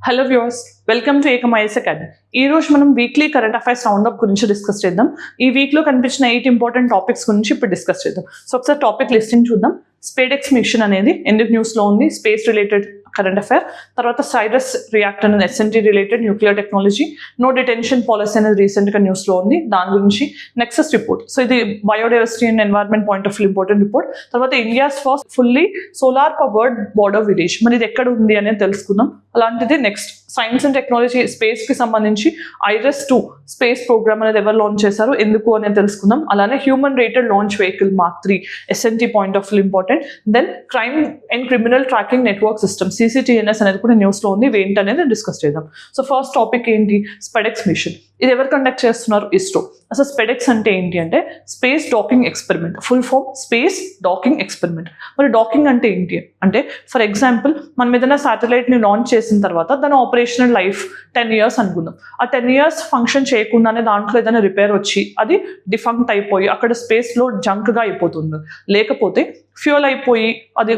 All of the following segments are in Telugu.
హలో వ్యూవర్స్, వెల్కమ్ టు ఏకమైఎస్ అకాడమీ. ఈ రోజు మనం వీక్లీ కరెంట్ అఫైర్స్ రౌండప్ గురించి డిస్కస్ చేద్దాం. ఈ వీక్లో కనిపించిన 8 ఇంపార్టెంట్ టాపిక్స్ గురించి ఇప్పుడు డిస్కస్ చేద్దాం. సో ఒకసారి టాపిక్ లిస్టింగ్ చూద్దాం. స్పేడెక్స్ మిషన్ అనేది ఎందుకు న్యూస్లో ఉంది, స్పేస్ రిలేటెడ్ కరెంట్ అఫైర్. తర్వాత సైరస్ రియాక్టర్ అనేది S N T related nuclear technology. No detention policy అనేది రీసెంట్గా న్యూస్లో ఉంది, దాని గురించి. నెక్సస్ రిపోర్ట్, సో ఇది biodiversity and environment point of view important report. తర్వాత India's first fully solar powered border village, మరి ఇది ఎక్కడ ఉంది అనేది తెలుసుకుందాం. అలాంటిది నెక్స్ట్ సైన్స్ అండ్ టెక్నాలజీ స్పేస్కి సంబంధించి IRIS-2 స్పేస్ ప్రోగ్రామ్ అనేది ఎవరు లాంచ్ చేశారు, ఎందుకు అనేది తెలుసుకుందాం. అలానే human rated launch vehicle mark 3 SNT point of view important. Then crime and criminal tracking network system CCTNS అనేది కూడా న్యూస్లో ఉంది, ఇవేంటి అనేది డిస్కస్ చేద్దాం. సో ఫస్ట్ టాపిక్ ఏంటి, స్పెడెక్స్ మిషన్. ఇది ఎవరు కండక్ట్ చేస్తున్నారు, ఇస్రో. అసలు స్పెడెక్స్ అంటే ఏంటి అంటే space docking experiment, full form space docking experiment. మరి డాకింగ్ అంటే ఏంటి అంటే, ఫర్ ఎగ్జాంపుల్ మనం ఏదైనా శాటిలైట్ని లాంచ్ చేసిన తర్వాత దాని ఆపరేషనల్ లైఫ్ 10 years అనుకుందాం. ఆ 10 years ఫంక్షన్ చేయకుండానే దాంట్లో ఏదైనా రిపేర్ వచ్చి అది డిఫంక్ట్ అయిపోయి అక్కడ స్పేస్లో జంక్గా అయిపోతుంది, లేకపోతే ఫ్యూయల్ అయిపోయి అది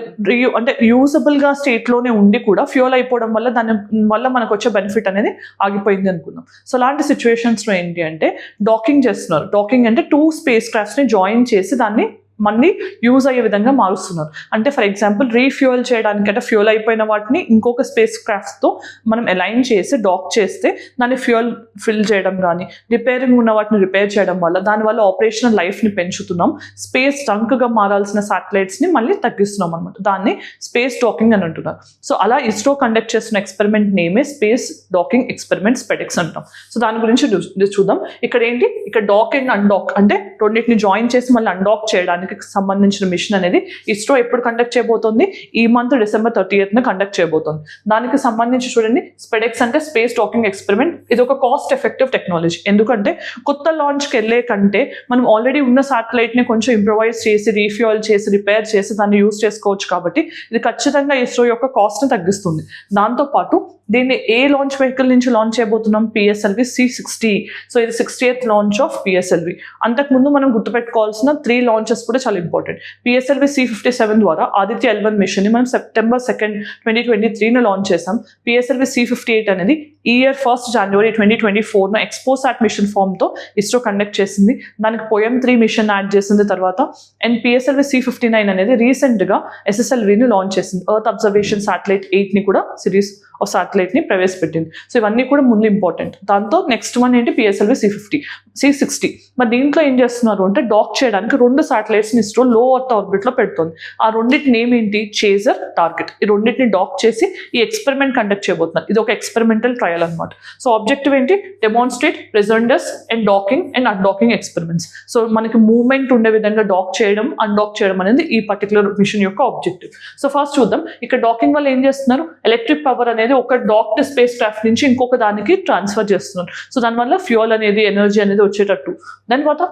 అంటే యూజబుల్గా స్టేట్లోనే ఉండి కూడా ఫ్యూయల్ అయిపోవడం వల్ల దాని వల్ల మనకు వచ్చే బెనిఫిట్ అనేది ఆగిపోయింది అనుకుందాం. సో అలాంటి సిచ్యువేషన్స్లో ఏంటి అంటే డాకింగ్ చేస్తున్నారు. డాకింగ్ అంటే 2 స్పేస్ క్రాఫ్ట్స్ని జాయిన్ చేసి దాన్ని మళ్ళీ యూజ్ అయ్యే విధంగా మారుస్తున్నారు. అంటే ఫర్ ఎగ్జాంపుల్ రీఫ్యూయల్ చేయడానికి, అంటే ఫ్యూయల్ అయిపోయిన వాటిని ఇంకొక స్పేస్ క్రాఫ్ట్స్తో మనం అలైన్ చేసి డాక్ చేస్తే దాన్ని ఫ్యూయల్ ఫిల్ చేయడం కానీ, రిపేరింగ్ ఉన్న వాటిని రిపేర్ చేయడం వల్ల దానివల్ల ఆపరేషనల్ లైఫ్ని పెంచుతున్నాం, స్పేస్ జంక్గా మారాల్సిన శాటిలైట్స్ని మళ్ళీ తగ్గిస్తున్నాం అనమాట. దాన్ని స్పేస్ డాకింగ్ అని అంటున్నారు. సో అలా ఇస్రో కండక్ట్ చేస్తున్న experiment నేమే space docking experiment SpaDeX అంటాం. సో దాని గురించి చూద్దాం. ఇక్కడ ఏంటి, ఇక్కడ డాక్ అండ్ అన్డాక్ అంటే రెండింటిని జాయిన్ చేసి మళ్ళీ అన్డాక్ చేయడానికి సంబంధించిన మిషన్ అనేది ఇస్రో ఎప్పుడు కండక్ట్ చేయబోతోంది, ఈ మంత్ December 30th కండక్ట్ చేయబోతోంది. దానికి సంబంధించి చూడండి, స్పెడెక్స్ అంటే స్పేస్ డాకింగ్ ఎక్స్పెరిమెంట్. ఇది ఒక కాస్ట్ ఎఫెక్టివ్ టెక్నాలజీ. ఎందుకంటే కొత్త లాంచ్కి వెళ్ళే కంటే మనం ఆల్రెడీ ఉన్న శాటిలైట్ని కొంచెం ఇంప్రొవైజ్ చేసి రీఫ్యూయల్ చేసి రిపేర్ చేసి దాన్ని యూజ్ చేసుకోవచ్చు. కాబట్టి ఇది ఖచ్చితంగా ఇస్రో యొక్క కాస్ట్ని తగ్గిస్తుంది. దాంతోపాటు దీన్ని ఏ లాంచ్ వెహికల్ నుంచి లాంచ్ చేయబోతున్నాం, PSLV C60. సో ఇది 60th లాంచ్ ఆఫ్ PSLV. అంతకుముందు మనం గుర్తుపెట్టుకోవాల్సిన 3 లాంచెస్ కూడా చాలా ఇంపార్టెంట్. PSLV C57 ద్వారా ఆదిత్య L1 మిషన్ని మనం September 2nd, 2023 లాంచ్ చేసాం. PSLV C58 అనేది ఈ year 1st January 2024 XPoSat mission ఫామ్తో ఇస్రో కండక్ట్ చేసింది. దానికి POEM 3 మిషన్ యాడ్ చేసింది తర్వాత. అండ్ PSLV C59 అనేది రీసెంట్గా SSLVని లాంచ్ చేసింది. ఎర్త్ అబ్జర్వేషన్ శాటిలైట్ 8ని కూడా సిరీస్ ఆఫ్ శాటిలైట్ని ప్రవేశపెట్టింది. సో ఇవన్నీ కూడా ముందు ఇంపార్టెంట్. దాంతో నెక్స్ట్ వన్ ఏంటి, PSLV C60. మరి దీంట్లో ఏం చేస్తున్నారు అంటే డాక్ చేయడానికి 2 శాటిలైట్స్ని ఇస్రో లో ఎర్త్ ఆర్బిట్లో పెడుతుంది. ఆ రెండింటి నేమ్ ఏంటి, చేజర్, టార్గెట్. ఈ రెండింటిని డాక్ చేసి ఈ ఎక్స్పెరిమెంట్ కండక్ట్ చేయబోతున్నారు. ఇది ఒక ఎక్స్పెరిమెంటల్ ట్రయల్ అనమాట. సో ఆబ్జెక్టివ్ ఏంటి, demonstrate resonance and docking and undocking experiments. So మనకి మూవ్మెంట్ ఉండే విధంగా డాక్ చేయడం, అన్డాక్ చేయడం అనేది ఈ పర్టికులర్ మిషన్ యొక్క ఆబ్జెక్టివ్. సో ఫస్ట్ చూద్దాం, ఇక్కడ డాకింగ్ వల్ల ఏం చేస్తున్నారు, ఎలక్ట్రిక్ పవర్ అనేది ఒక డాక్డ్ స్పేస్ క్రాఫ్ట్ నుంచి ఇంకొక దానికి ట్రాన్స్ఫర్ చేస్తున్నారు. సో దానివల్ల ఫ్యూయల్ అనేది, ఎనర్జీ అనేది వచ్చేటట్టు. దాని తర్వాత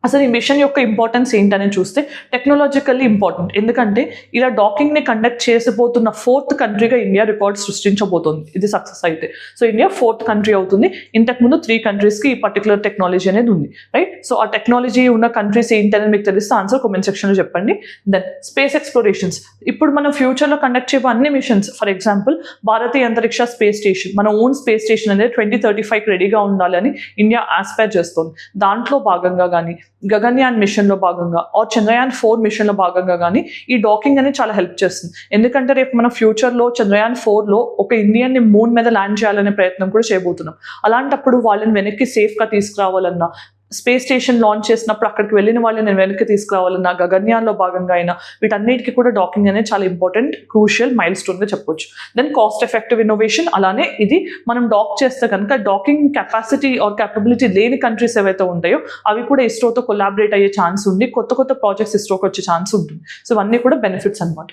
అసలు ఈ మిషన్ యొక్క ఇంపార్టెన్స్ ఏంటనేది చూస్తే టెక్నాలజికల్లీ ఇంపార్టెంట్. ఎందుకంటే ఇలా డాకింగ్ని కండక్ట్ చేసిపోతున్న 4th కంట్రీగా ఇండియా రికార్డ్ సృష్టించబోతోంది ఇది సక్సెస్ అయితే. సో ఇండియా 4th కంట్రీ అవుతుంది. ఇంతకుముందు 3 కంట్రీస్కి ఈ పర్టికులర్ టెక్నాలజీ అనేది ఉంది, రైట్. సో ఆ టెక్నాలజీ ఉన్న కంట్రీస్ ఏంటనేది మీకు తెలిస్తే ఆన్సర్ కామెంట్ సెక్షన్లో చెప్పండి. Then space explorations. ఇప్పుడు మనం ఫ్యూచర్లో కండక్ట్ చేయబో అన్ని మిషన్స్, ఫర్ ఎగ్జాంపుల్ భారతీయ అంతరిక్ష స్పేస్ స్టేషన్, మన ఓన్ స్పేస్ స్టేషన్ అనేది 2035 రెడీగా ఉండాలని ఇండియా ఆస్పైర్ చేస్తుంది. దాంట్లో భాగంగా కానీ గగన్యాన్ మిషన్లో భాగంగా చంద్రయాన్ 4 మిషన్లో భాగంగా కానీ ఈ డాకింగ్ అనేది చాలా హెల్ప్ చేస్తుంది. ఎందుకంటే రేపు మన ఫ్యూచర్లో చంద్రయాన్ 4లో ఒక ఇండియన్ని మూన్ మీద ల్యాండ్ చేయాలనే ప్రయత్నం కూడా చేయబోతున్నాం. అలాంటప్పుడు వాళ్ళని వెనక్కి సేఫ్గా తీసుకురావాలన్నా, స్పేస్ స్టేషన్ లాంచ్ చేసినప్పుడు అక్కడికి వెళ్ళిన వాళ్ళని నేను వెనక్కి తీసుకురావాలన్నా, గగన్యాన్లో భాగంగా అయినా వీటన్నిటికీ కూడా డాకింగ్ అనేది చాలా ఇంపార్టెంట్, క్రూషియల్ మైల్ స్టోన్గా చెప్పొచ్చు. Then cost effective innovation. అలానే ఇది మనం డాక్ చేస్తే కనుక డాకింగ్ కెపాసిటీ ఆర్ క్యాపబిలిటీ లేని కంట్రీస్ ఏవైతే ఉంటాయో అవి కూడా ఇస్రోతో కొలాబరేట్ అయ్యే ఛాన్స్ ఉంది, కొత్త ప్రాజెక్ట్స్ ఇస్రోకి వచ్చే ఛాన్స్ ఉంటుంది. సో ఇవన్నీ కూడా బెనిఫిట్స్ అనమాట.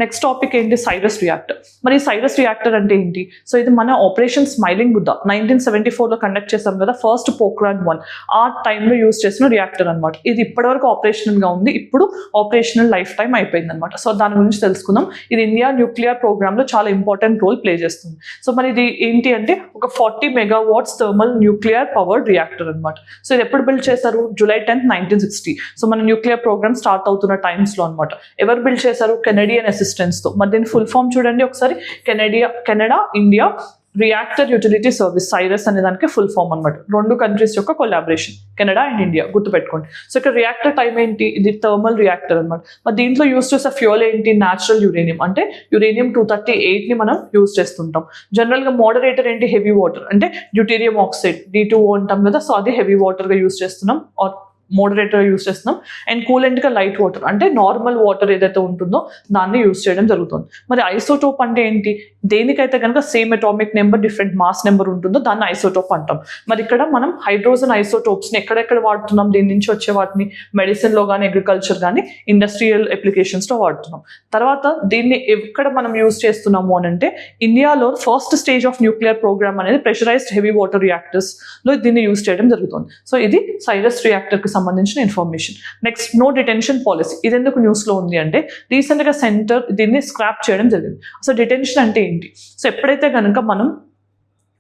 నెక్స్ట్ టాపిక్ ఏంటి, సైరస్ రియాక్టర్. మరి సైరస్ రియాక్టర్ అంటే ఏంటి, సో ఇది మన ఆపరేషన్ స్మైలింగ్ బుద్ధ 1974లో కండక్ట్ చేసాం కదా, ఫస్ట్ పోఖ్రాన్ 1. ఆ టైంలో యూస్ చేసిన రియాక్టర్ అనమాట. ఇది ఇప్పటివరకు ఆపరేషనల్గా ఉంది, ఇప్పుడు ఆపరేషనల్ లైఫ్ టైం అయిపోయింది అనమాట. సో దాని గురించి తెలుసుకుందాం. ఇది ఇండియా న్యూక్లియర్ ప్రోగ్రామ్లో చాలా ఇంపార్టెంట్ రోల్ ప్లే చేస్తుంది. సో మరి ఇది ఏంటి అంటే ఒక 40 megawatts thermal nuclear powered reactor అనమాట. సో ఇది ఎప్పుడు బిల్డ్ చేశారు? July 10th, 1960. సో మన న్యూక్లియర్ ప్రోగ్రామ్ స్టార్ట్ అవుతున్న టైమ్స్లో అనమాట. ఎవరు బిల్డ్ చేశారు? కెనడియన్ అసిస్టెన్స్తో. మరి దీని ఫుల్ ఫామ్ చూడండి ఒకసారి. Canada India reactor utility service, Cyrus అనే దానికి ఫుల్ ఫామ్ అనమాట. 2 కంట్రీస్ యొక్క కొలాబరేషన్, కెనడా అండ్ ఇండియా, గుర్తుపెట్టుకోండి. సో ఇక్కడ రియాక్టర్ టైం ఏంటి? ఇది థర్మల్ రియాక్టర్ అనమాట. మరి దీంట్లో యూస్ చేసే ఫ్యూయల్ ఏంటి? న్యాచురల్ యురేనియం, అంటే యురేనియం 238ని మనం యూస్ చేస్తుంటాం. జనరల్గా మోడరేటర్ ఏంటి? హెవీ వాటర్, అంటే డ్యూటీరియం ఆక్సైడ్ D2O అంటాం కదా, సో అది హెవీ వాటర్గా యూస్ చేస్తున్నాం, ఆర్ మోడరేటర్ యూస్ చేస్తున్నాం. అండ్ కూలెంట్గా లైట్ వాటర్, అంటే నార్మల్ వాటర్ ఏదైతే ఉంటుందో దాన్ని యూస్ చేయడం జరుగుతుంది. మరి ఐసోటోప్ అంటే ఏంటి? దేనికైతే కనుక same atomic number different mass number ఉంటుందో దాన్ని ఐసోటోప్ అంటాం. మరి ఇక్కడ మనం హైడ్రోజన్ ఐసోటోప్స్ని ఎక్కడెక్కడ వాడుతున్నాం? దీని నుంచి వచ్చే వాటిని మెడిసిన్లో కానీ, అగ్రికల్చర్ కానీ, ఇండస్ట్రియల్ అప్లికేషన్స్లో వాడుతున్నాం. తర్వాత దీన్ని ఎక్కడ మనం యూస్ చేస్తున్నాము అని అంటే ఇండియాలో first stage of nuclear programme అనేది ప్రెషరైజ్డ్ హెవీ వాటర్ రియాక్టర్స్లో దీన్ని యూస్ చేయడం జరుగుతుంది. సో ఇది సైరస్ రియాక్టర్కి సంబంధించిన information. Next, no detention policy. ఇది ఎందుకు న్యూస్లో ఉంది అంటే రీసెంట్గా సెంటర్ దీన్ని స్క్రాప్ చేయడం జరిగింది. సో డిటెన్షన్ అంటే ఏంటి? సో ఎప్పుడైతే కనుక మనం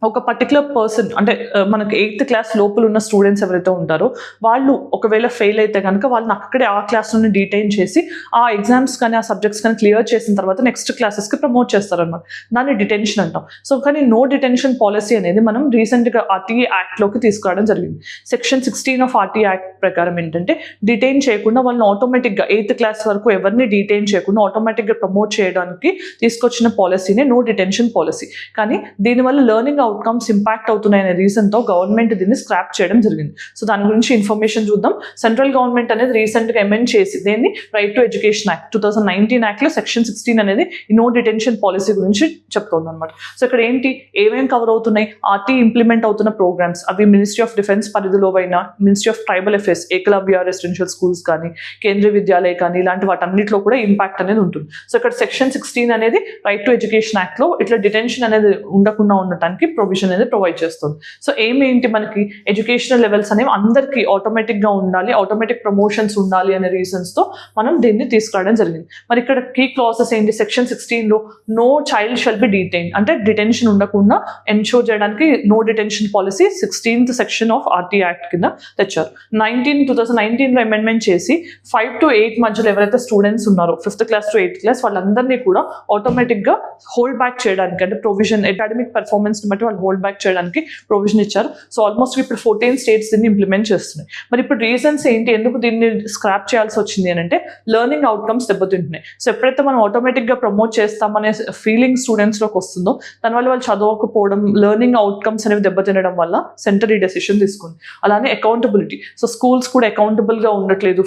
ఒక పర్టికులర్ పర్సన్, అంటే మనకి 8th క్లాస్ లోపల ఉన్న స్టూడెంట్స్ ఎవరైతే ఉంటారో వాళ్ళు ఒకవేళ ఫెయిల్ అయితే కనుక వాళ్ళని అక్కడే ఆ క్లాస్లోనే డీటైన్ చేసి ఆ ఎగ్జామ్స్ కానీ ఆ సబ్జెక్ట్స్ కానీ క్లియర్ చేసిన తర్వాత నెక్స్ట్ క్లాసెస్కి ప్రమోట్ చేస్తారనమాట. దాన్ని డిటెన్షన్ అంటాం. సో కానీ నో డిటెన్షన్ పాలసీ అనేది మనం రీసెంట్గా RTE యాక్ట్లోకి తీసుకురావడం జరిగింది. Section 16 ఆఫ్ RTE యాక్ట్ ప్రకారం ఏంటంటే డిటైన్ చేయకుండా వాళ్ళని ఆటోమేటిక్గా 8th క్లాస్ వరకు ఎవరిని డిటైన్ చేయకుండా ఆటోమేటిక్గా ప్రమోట్ చేయడానికి తీసుకొచ్చిన పాలసీనే నో డిటెన్షన్ పాలసీ. కానీ దీనివల్ల లెర్నింగ్ అవుట్కమ్స్ ఇంపాక్ట్ అవుతున్నాయనే రీజన్తో గవర్నమెంట్ దీన్ని స్క్రాప్ చేయడం జరిగింది. సో దాని గురించి ఇన్ఫర్మేషన్ చూద్దాం. సెంట్రల్ గవర్నమెంట్ అనేది రీసెంట్గా అమెండ్ చేసి దీన్ని రైట్ టు ఎడ్యుకేషన్ యాక్ట్ 2019 యాక్ట్లో Section 16 అనేది నో డిటెన్షన్ పాలసీ గురించి చెప్తుంది అనమాట. సో ఇక్కడ ఏంటి, ఏమేమి కవర్ అవుతున్నాయి? RTE ఇంప్లిమెంట్ అవుతున్న ప్రోగ్రామ్స్ అవి మినిస్ట్రీ ఆఫ్ డిఫెన్స్ పరిధిలో అయినా, ministry of tribal affairs, Eklavya residential schools కానీ, కేంద్రీయ విద్యాలయ కానీ, ఇలాంటి వాటన్నిటిలో కూడా ఇంపాక్ట్ అనేది ఉంటుంది. సో ఇక్కడ Section 16 అనేది రైట్ టు ఎడ్యుకేషన్ యాక్ట్లో ఇట్లా డిటెన్షన్ అనేది ఉండకుండా ఉండటానికి ప్రొవిజన్ అనేది ప్రొవైడ్ చేస్తుంది. సో ఏంటి, మనకి ఎడ్యుకేషనల్ లెవెల్స్ అనేవి అందరికీ ఆటోమేటిక్గా ఉండాలి, ఆటోమేటిక్ ప్రమోషన్స్ ఉండాలి అనే రీజన్స్తో మనం దీన్ని తీసుకురావడం జరిగింది. మరి ఇక్కడ కీ క్లాసెస్ ఏంటి? Section 16లో no child shall be detain, అంటే డిటెన్షన్ ఉండకుండా ఎన్షూర్ చేయడానికి no detention policy 16th section of RTE act కింద తెచ్చారు. 2019లో అమెండ్మెంట్ చేసి 5 to 8 మధ్యలో ఎవరైతే స్టూడెంట్స్ ఉన్నారో 5th class to 8th class వాళ్ళందరినీ కూడా ఆటోమేటిక్గా హోల్డ్ బ్యాక్ చేయడానికి, అంటే ప్రొవిజన్ అకాడమిక్ పెర్ఫార్మెన్స్ బట్టి వాళ్ళు హోల్డ్ బ్యాక్ చేయడానికి ప్రొవిజన్ ఇచ్చారు. సో ఆల్మోస్ట్ ఇప్పుడు 14 states దీన్ని ఇంప్లిమెంట్ చేస్తున్నాయి. మరి ఇప్పుడు రీజన్స్ ఏంటి, ఎందుకు దీన్ని స్క్రాప్ చేయాల్సి వచ్చింది అని అంటే లెర్నింగ్ అవుట్కమ్స్ దెబ్బతింటున్నాయి. సో ఎప్పుడైతే మనం ఆటోమేటిక్గా ప్రమోట్ చేస్తామనే ఫీలింగ్ స్టూడెంట్స్లోకి వస్తుందో దానివల్ల వాళ్ళు చదవకపోవడం, లెర్నింగ్ అవుట్కమ్స్ అనేవి దెబ్బతినడం వల్ల సెంటర్ ఈ డెసిషన్ తీసుకుంది. అలానే అకౌంటబిలిటీ, సో స్కూల్స్ కూడా అకౌంటబుల్గా ఉండట్లేదు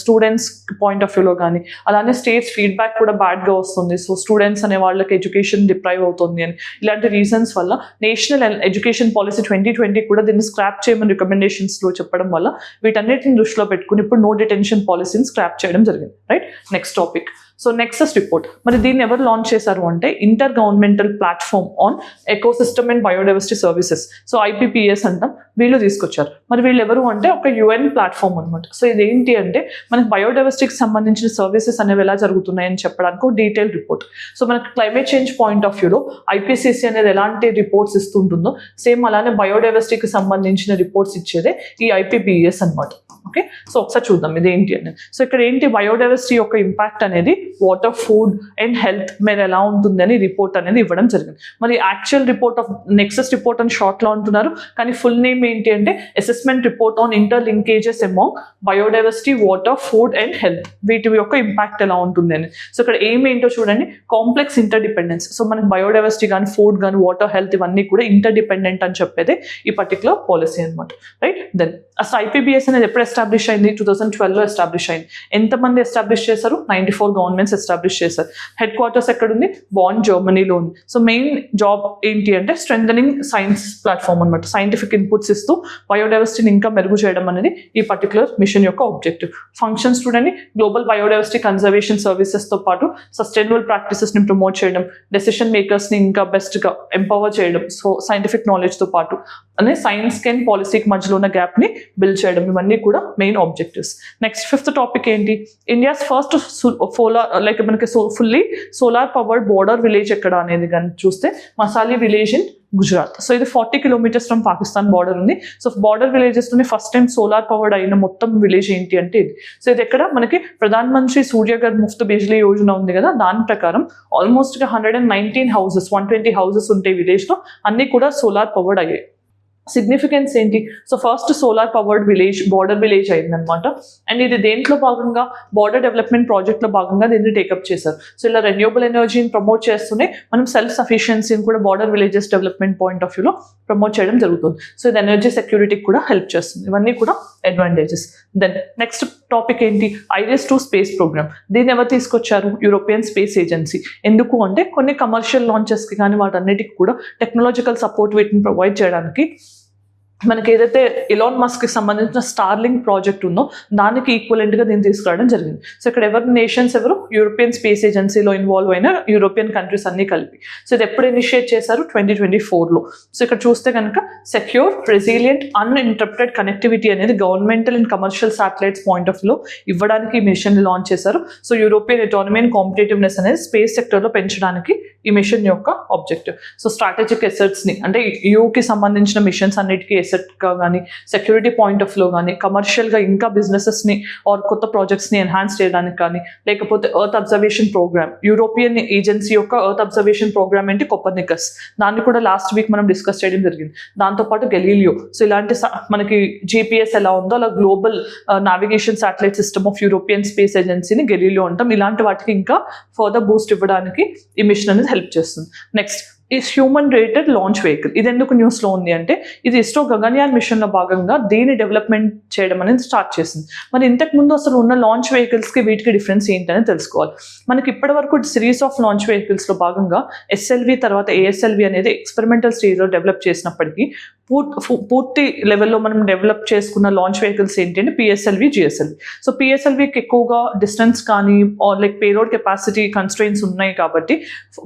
స్టూడెంట్స్ పాయింట్ ఆఫ్ వ్యూలో కానీ, అలానే స్టేట్స్ ఫీడ్బ్యాక్ కూడా బ్యాడ్గా వస్తుంది. సో స్టూడెంట్స్ అనే వాళ్ళకి ఎడ్యుకేషన్ డిప్రైవ్ అవుతుంది అని ఇలాంటి రీజన్స్ వల్ల నేషనల్ ఎడ్యుకేషన్ పాలసీ 2020 కూడా దీన్ని స్క్రాప్ చేయమని రికమెండేషన్స్లో చెప్పడం వల్ల వీటన్నిటిని దృష్టిలో పెట్టుకుని ఇప్పుడు నో డిటెన్షన్ పాలసీని స్క్రాప్ చేయడం జరిగింది. Right, next topic. So Nexus report, మరి దీన్ని ఎవరు లాంచ్ చేశారు అంటే inter governmental platform on ecosystem and biodiversity services, so IPPS అంటాం, వీళ్ళు తీసుకొచ్చారు. మరి వీళ్ళు ఎవరు అంటే ఒక UN ప్లాట్ఫామ్ అనమాట. సో ఇదేంటి అంటే మనకి బయోడైవర్సిటీకి సంబంధించిన సర్వీసెస్ అనేవి ఎలా జరుగుతున్నాయని చెప్పడానికి ఒక డీటెయిల్ రిపోర్ట్. సో మనకి క్లైమేట్ చేంజ్ పాయింట్ ఆఫ్ వ్యూలో IPCC అనేది ఎలాంటి రిపోర్ట్స్ ఇస్తుంటుందో సేమ్ అలానే బయోడైవర్సిటీకి సంబంధించిన రిపోర్ట్స్ ఇచ్చేదే ఈ IPPS అనమాట. ఓకే, సో ఒకసారి చూద్దాం ఇది ఏంటి అనేది. సో ఇక్కడ ఏంటి, బయోడైవర్సిటీ యొక్క ఇంపాక్ట్ అనేది వాటర్, ఫుడ్ అండ్ హెల్త్ మీద ఎలా ఉంటుంది అని రిపోర్ట్ అనేది ఇవ్వడం జరిగింది. మరి actual report of Nexus report అని షార్ట్లో అంటున్నారు, కానీ ఫుల్ నేమ్ ఏంటి అంటే assessment report on inter linkages among biodiversity, water, food and health, వీటి యొక్క ఇంపాక్ట్ ఎలా ఉంటుంది అని. సో ఇక్కడ ఏంటో చూడండి, కాంప్లెక్స్ ఇంటర్ డిపెండెన్స్. సో మనకి బయోడైవర్సిటీ కానీ, ఫుడ్ కానీ, వాటర్, హెల్త్ ఇవన్నీ కూడా ఇంటర్ డిపెండెంట్ అని చెప్పేది ఈ పర్టికులర్ పాలసీ అనమాట. రైట్, దెన్ అసలు IPPS అనేది ఎప్పుడు ఎస్టాబ్లిష్ అయింది? 2012లో ఎస్టాబ్లిష్ అయింది. ఎంతమంది ఎస్టాబ్లిష్ చేశారు? 94 గవర్నమెంట్ డిపార్ట్మెంట్స్ ఎస్టాబ్లిష్ చేశారు. హెడ్ క్వార్టర్స్ ఎక్కడ ఉంది? బాన్, జర్మనీలో ఉంది. సో మెయిన్ జాబ్ ఏంటి అంటే స్ట్రెంథనింగ్ సైన్స్ ప్లాట్ఫామ్ అనమాట. సైంటిఫిక్ ఇన్పుట్స్ ఇస్తూ బయోడైవర్సిటీని ఇంకా మెరుగు చేయడం అనేది ఈ పర్టికులర్ మిషన్ యొక్క ఆబ్జెక్టివ్. ఫంక్షన్స్ చూడండి, గ్లోబల్ బయోడైవర్సిటీ కన్జర్వేషన్ సర్వీసెస్తో పాటు సస్టైనబుల్ ప్రాక్టీసెస్ని ప్రమోట్ చేయడం, డెసిషన్ మేకర్స్ని ఇంకా బెస్ట్గా ఎంపవర్ చేయడం, సో సైంటిఫిక్ నాలెడ్జ్తో పాటు అనే సైన్స్కి అండ్ పాలసీకి మధ్యలో ఉన్న గ్యాప్ని బిల్డ్ చేయడం, ఇవన్నీ కూడా main objectives. Next fifth topic ఏంటి? ఇండియాస్ ఫస్ట్ మనకి fully solar powered border village ఎక్కడ అనేది కానీ చూస్తే Masali village in Gujarat. So ఇది 40 కిలోమీటర్స్ ఫ్రమ్ పాకిస్తాన్ బార్డర్ ఉంది. సో బార్డర్ విలేజెస్లోనే ఫస్ట్ టైం సోలార్ పవర్డ్ అయిన మొత్తం విలేజ్ ఏంటి అంటే ఇది. సో ఇది ఎక్కడ మనకి ప్రధాన్ మంత్రి సూర్యఘర్ ముఫ్త్ బిజ్లీ యోజన ఉంది కదా, దాని ప్రకారం ఆల్మోస్ట్ 119 హౌసెస్ 120 హౌసెస్ ఉంటాయి విలేజ్లో, అన్నీ కూడా సోలార్ పవర్డ్ అయ్యాయి. సిగ్నిఫికెన్స్ ఏంటి? So first solar powered village border village అయిందనమాట. అండ్ ఇది దేంట్లో భాగంగా బార్డర్ డెవలప్మెంట్ ప్రాజెక్ట్లో భాగంగా దీన్ని టేకప్ చేశారు. సో ఇలా రెన్యూబుల్ ఎనర్జీని ప్రమోట్ చేస్తూనే మనం సెల్ఫ్ సఫిషియన్సీని కూడా border villages development point of వ్యూలో ప్రమోట్ చేయడం జరుగుతుంది. సో ఇది ఎనర్జీ సెక్యూరిటీకి కూడా హెల్ప్ చేస్తుంది. ఇవన్నీ కూడా అడ్వాంటేజెస్. దెన్ నెక్స్ట్ టాపిక్ ఏంటి? IRIS-2 space program. దీన్ని ఎవరు తీసుకొచ్చారు? European space agency. ఎందుకు అంటే కొన్ని కమర్షియల్ లాంచెస్కి కానీ వాటన్నిటికి కూడా టెక్నాలజికల్ సపోర్ట్ వీటిని ప్రొవైడ్ చేయడానికి మనకి ఏదైతే ఎలాన్ మస్క్కి సంబంధించిన స్టార్లింక్ ప్రాజెక్ట్ ఉందో దానికి ఈక్వలెంట్గా దీన్ని తీసుకురావడం జరిగింది. సో ఇక్కడ నేషన్స్ ఎవరు? యూరోపియన్ స్పేస్ ఏజెన్సీలో ఇన్వాల్వ్ అయిన యూరోపియన్ కంట్రీస్ అన్నీ కలిపి. సో ఇది ఎప్పుడు ఇనిషియేట్ చేశారు? 2024లో. సో ఇక్కడ చూస్తే కనుక సెక్యూర్, రెసిలియంట్, అన్ఇంటరప్టెడ్ కనెక్టివిటీ అనేది governmental and commercial satellites point of వ్యూలో ఇవ్వడానికి ఈ మిషన్ లాంచ్ చేశారు. So European economy and competitiveness అనేది స్పేస్ సెక్టర్లో పెంచడానికి ఈ మిషన్ యొక్క ఆబ్జెక్టివ్. సో స్ట్రాటజిక్ ఎసెట్స్ని అంటే యూకి సంబంధించిన మిషన్స్ అన్నిటికీ ఎసెట్గా కానీ సెక్యూరిటీ పాయింట్ ఆఫ్ వ్యూలో కానీ కమర్షియల్గా ఇంకా బిజినెసెస్ని ఆర్ కొత్త ప్రాజెక్ట్స్ని ఎన్హాన్స్ చేయడానికి కానీ, లేకపోతే earth observation programme, European agency యొక్క ఎర్త్ అబ్జర్వేషన్ ప్రోగ్రామ్ ఏంటి? కోపర్నికస్. దాన్ని కూడా లాస్ట్ వీక్ మనం డిస్కస్ చేయడం జరిగింది. దాంతోపాటు గెలీలియో. సో ఇలాంటి మనకి GPS ఎలా ఉందో అలా global navigation satellite system of European space ఏజెన్సీని గెలీలియో అంటాం. ఇలాంటి వాటికి ఇంకా ఫర్దర్ బూస్ట్ ఇవ్వడానికి ఈ మిషన్ అనేది హెల్ప్ చేస్తుంది. Next is human rated launch vehicle. ఇది ఎందుకు న్యూస్లో ఉంది అంటే ఇది ఇస్రో గగన్యాన్ మిషన్లో భాగంగా దీన్ని డెవలప్మెంట్ చేయడం అనేది స్టార్ట్ చేసింది. మరి ఇంతకుముందు అసలు ఉన్న లాంచ్ వెహికల్స్కి వీటికి డిఫరెన్స్ ఏంటనేది తెలుసుకోవాలి. మనకి ఇప్పటివరకు సిరీస్ ఆఫ్ లాంచ్ వెహికల్స్లో భాగంగా SLV తర్వాత ASLV అనేది ఎక్స్పెరిమెంటల్ స్టేజ్లో డెవలప్ చేసినప్పటికీ పూర్తి లెవెల్లో మనం డెవలప్ చేసుకున్న లాంచ్ వెహికల్స్ ఏంటంటే PSLV, GSLV. సో PSLVకి ఎక్కువగా డిస్టెన్స్ కానీ లైక్ పేలోడ్ కెపాసిటీ కన్స్ట్రెయిన్స్ ఉన్నాయి కాబట్టి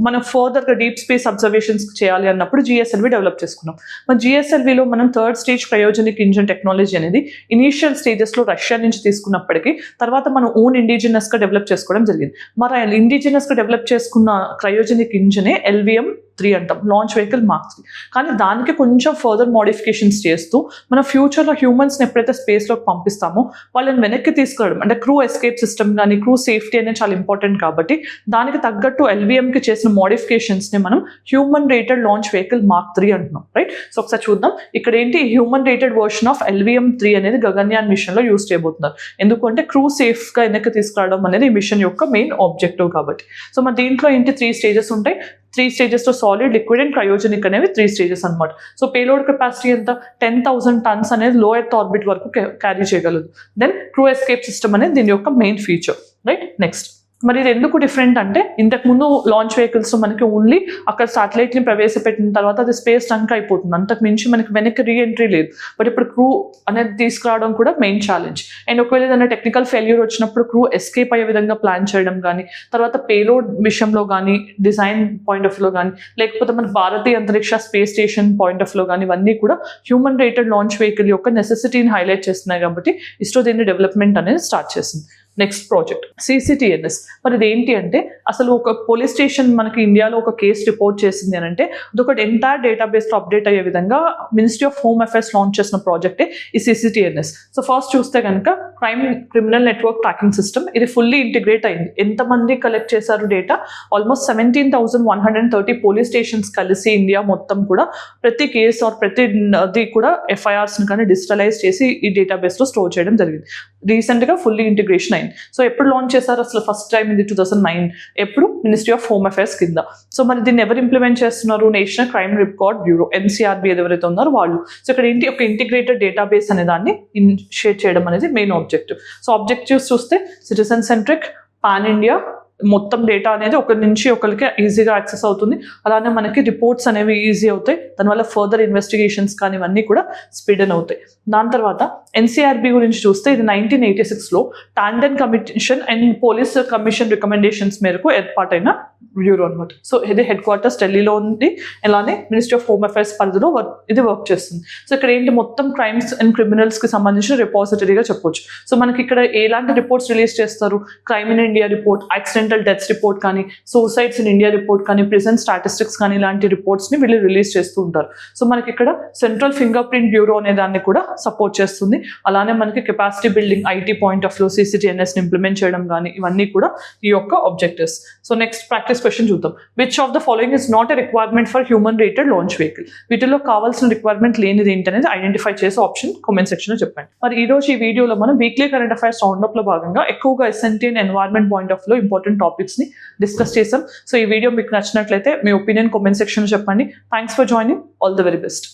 మనం ఫర్దర్గా డీప్ స్పేస్ అబ్జర్వేషన్స్ చేయాలి అన్నప్పుడు GSLV డెవలప్ చేసుకున్నాం. మరి GSLVలో మనం third stage cryogenic engine technology అనేది ఇనీషియల్ స్టేజెస్లో రష్యా నుంచి తీసుకున్నప్పటికీ తర్వాత మనం ఓన్ ఇండిజినస్గా డెవలప్ చేసుకోవడం జరిగింది. మరి ఇండిజినస్గా డెవలప్ చేసుకున్న క్రయోజెనిక్ ఇంజినే LVM-3 అంటాం, లాంచ్ వెహికల్ మార్క్ 3. కానీ దానికి కొంచెం ఫర్దర్ మోడిఫికేషన్స్ చేస్తూ మన ఫ్యూచర్లో హ్యూమన్స్ని ఎప్పుడైతే స్పేస్లోకి పంపిస్తామో వాళ్ళని వెనక్కి తీసుకురావడం అంటే క్రూ ఎస్కేప్ సిస్టమ్ కానీ క్రూ సేఫ్టీ అనేది చాలా ఇంపార్టెంట్ కాబట్టి దానికి తగ్గట్టు LVMకి చేసిన మోడిఫికేషన్స్ని మనం human rated launch vehicle mark 3 అంటున్నాం, రైట్? సో ఒకసారి చూద్దాం. ఇక్కడ ఏంటి human rated version of LVM-3 అనేది గగన్యాన్ మిషన్లో యూజ్ చేయబోతున్నారు. ఎందుకంటే క్రూ సేఫ్గా వెనక్కి తీసుకురావడం అనేది ఈ మిషన్ యొక్క మెయిన్ ఆబ్జెక్టివ్ కాబట్టి. సో మన దీంట్లో ఏంటి 3 స్టేజెస్ ఉంటాయి. 3 స్టేజెస్లో సాలిడ్, లిక్విడ్ అండ్ క్రయోజెనిక్ అనేవి 3 స్టేజెస్ అనమాట. సో పేలోడ్ కెపాసిటీ ఎంత? 10,000 టన్స్ అనేది లో ఎర్త్ ఆర్బిట్ వరకు క్యారీ చేయగలదు. దెన్ క్రూ ఎస్కేప్ సిస్టమ్ అనేది దీని యొక్క మెయిన్ ఫీచర్, రైట్? నెక్స్ట్ మరి ఇది ఎందుకు డిఫరెంట్ అంటే ఇంతకుముందు లాంచ్ వెహికల్స్ మనకి ఓన్లీ అక్కడ శాటిలైట్ని ప్రవేశపెట్టిన తర్వాత అది స్పేస్ టంక్ అయిపోతుంది, అంతకు మించి మనకి వెనక్కి రీఎంట్రీ లేదు. బట్ ఇప్పుడు క్రూ అనేది తీసుకురావడం కూడా మెయిన్ ఛాలెంజ్. అండ్ ఒకవేళ ఏదైనా టెక్నికల్ ఫెయిల్యూర్ వచ్చినప్పుడు క్రూ ఎస్కేప్ అయ్యే విధంగా ప్లాన్ చేయడం కానీ, తర్వాత పేలోడ్ విషయంలో కానీ, డిజైన్ పాయింట్ ఆఫ్ వ్యూలో కానీ, లేకపోతే మన భారతీయ అంతరిక్ష స్పేస్ స్టేషన్ పాయింట్ ఆఫ్ వ్యూలో కానీ ఇవన్నీ కూడా హ్యూమన్ రేటెడ్ లాంచ్ వెహికల్ యొక్క నెసెసిటీని హైలైట్ చేస్తున్నాయి కాబట్టి ఇస్రో దీన్ని డెవలప్మెంట్ అనేది స్టార్ట్ చేసింది. Next project CCTNS. మరి ఇదేంటి అంటే అసలు ఒక పోలీస్ స్టేషన్ మనకి ఇండియాలో ఒక కేసు రిపోర్ట్ చేసింది అని అంటే అదొకటి ఎంటైర్ డేటాబేస్లో అప్డేట్ అయ్యే విధంగా ministry of home affairs launch చేసిన ప్రాజెక్టే ఈ CCTNS. సో ఫస్ట్ చూస్తే కనుక క్రిమినల్ నెట్వర్క్ ట్రాకింగ్ సిస్టమ్, ఇది ఫుల్లీ ఇంటిగ్రేట్ అయింది. ఎంతమంది కలెక్ట్ చేశారు డేటా? ఆల్మోస్ట్ 17,130 పోలీస్ స్టేషన్స్ కలిసి ఇండియా మొత్తం కూడా ప్రతి కేసు ఆర్ ప్రతిది కూడా FIRస్ని కానీ డిజిటలైజ్ చేసి ఈ డేటాబేస్లో స్టోర్ చేయడం జరిగింది. రీసెంట్గా ఫుల్లీ ఇంటిగ్రేషన్ అయింది. సో ఎప్పుడు లాంచ్ చేశారు అసలు? ఫస్ట్ టైం ఇది 2009. ఎప్పుడు? మినిస్ట్రీ ఆఫ్ హోమ్ అఫైర్స్ కింద. సో మరి దీన్ని ఎవరు ఇంప్లిమెంట్ చేస్తున్నారు? National crime record bureau, NCRB ఎవరైతే ఉన్నారో వాళ్ళు. సో ఇక్కడ ఏంటి ఒక ఇంటిగ్రేటెడ్ డేటాబేస్ అనే దాన్ని ఇనిషియేట్ చేయడం అనేది మెయిన్ ఆబ్జెక్టివ్. సో ఆబ్జెక్టివ్స్ చూస్తే సిటిజన్ సెంట్రిక్, పాన్ ఇండియా, మొత్తం డేటా అనేది ఒకరి నుంచి ఒకరికి ఈజీగా యాక్సెస్ అవుతుంది. అలానే మనకి రిపోర్ట్స్ అనేవి ఈజీ అవుతాయి. దానివల్ల ఫర్దర్ ఇన్వెస్టిగేషన్స్ కానీ ఇవన్నీ కూడా స్పీడన్ అవుతాయి. దాని తర్వాత ఎన్సీఆర్బీ గురించి చూస్తే ఇది 1986లో Tandon commission and police commission recommendations మేరకు ఏర్పాటైన బ్యూరో అనమాట. సో ఇది హెడ్ క్వార్టర్స్ ఢిల్లీలో ఉంది. అలానే మినిస్ట్రీ ఆఫ్ హోమ్ అఫైర్స్ పరిధిలో ఇది వర్క్ చేస్తుంది. సో ఇక్కడ ఏంటి, మొత్తం క్రైమ్స్ అండ్ క్రిమినల్స్కి సంబంధించిన రిపాజిటరీగా చెప్పొచ్చు. సో మనకి ఇక్కడ ఎలాంటి రిపోర్ట్స్ రిలీజ్ చేస్తారు, crime in India report, accidental deaths report కానీ, సూసైడ్స్ ఇన్ ఇండియా రిపోర్ట్ కానీ, ప్రిజన్ స్టాటిస్టిక్స్ కానీ ఇలాంటి రిపోర్ట్స్ని వీళ్ళు రిలీజ్ చేస్తూ ఉంటారు. సో మనకి ఇక్కడ సెంట్రల్ ఫింగర్ ప్రింట్ బ్యూరో అనే దాన్ని కూడా సపోర్ట్ చేస్తుంది. అలానే మనకి capacity building, IT point of view, CCTNS implement చేయడం కానీ ఇవన్నీ కూడా ఈ యొక్క objectives. So next practice question చూద్దాం. Which of the following is not a requirement for human rated launch vehicle? వీటిలో కావాల్సిన రిక్వైర్మెంట్ లేనిది ఏంటనేది ఐడెంటిఫై చేసి ఆప్షన్ కామెంట్ సెక్షన్ లో చెప్పండి. మరి ఈ రోజు ఈ వీడియోలో మనం వీక్లీ కరెంట్ అఫైర్స్ రౌండప్ లో భాగంగా ఎక్కువగా SNT and environment point of లో ఇంపార్టెంట్ టాపిక్స్ ని డిస్కస్ చేసాం. సో ఈ వీడియో మీకు నచ్చినట్లయితే మీ ఒపీనియన్ కామెంట్ సెక్షన్ లో చెప్పండి. Thanks for joining. All the very best.